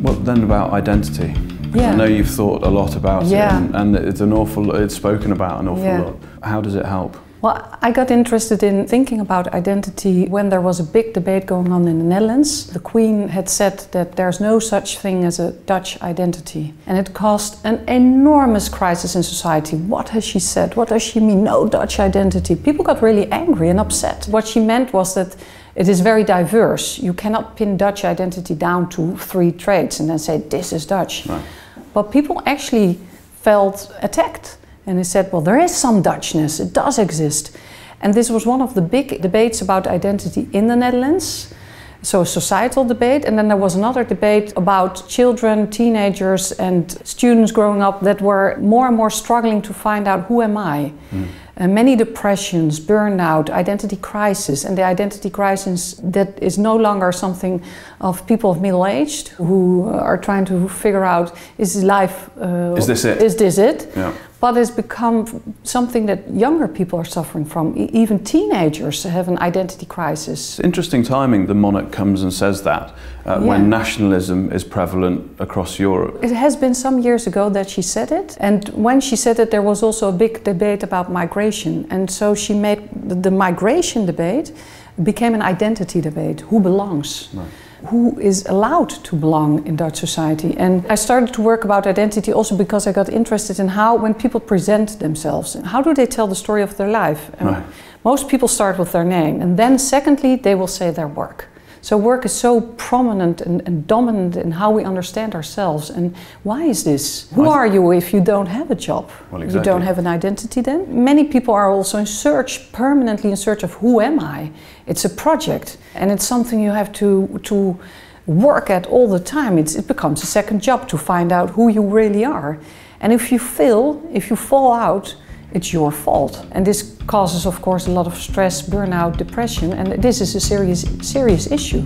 What then about identity? Yeah. I know you've thought a lot about yeah. it, and it's spoken about an awful yeah. lot. How does it help? Well, I got interested in thinking about identity when there was a big debate going on in the Netherlands. The Queen had said that there's no such thing as a Dutch identity. And it caused an enormous crisis in society. What has she said? What does she mean? No Dutch identity. People got really angry and upset. What she meant was that it is very diverse. You cannot pin Dutch identity down to 3 traits and then say this is Dutch. Right. But people actually felt attacked. And they said, well, there is some Dutchness, it does exist. And this was one of the big debates about identity in the Netherlands. So a societal debate, and then there was another debate about children, teenagers and students growing up that were more and more struggling to find out who am I. Many depressions, burnout, identity crisis, and the identity crisis that is no longer something of people of middle age who are trying to figure out, is life, is this it? Is this it? Yeah. But it's become something that younger people are suffering from. Even teenagers have an identity crisis. Interesting timing, the monarch comes and says that when nationalism is prevalent across Europe. It has been some years ago that she said it, and when she said it there was also a big debate about migration, and so she made the migration debate became an identity debate. Who belongs? Right. Who is allowed to belong in Dutch society? And I started to work about identity also because I got interested in how, when people present themselves, how do they tell the story of their life? Right. Most people start with their name, and then secondly they will say their work. So work is so prominent and dominant in how we understand ourselves. And why is this? Who are you if you don't have a job? Well, exactly. You don't have an identity then? Many people are also in search, permanently in search of who am I? It's a project, and it's something you have to work at all the time. It becomes a second job to find out who you really are. And if you fail, if you fall out, it's your fault. And this causes, of course, a lot of stress, burnout, depression, and this is a serious issue.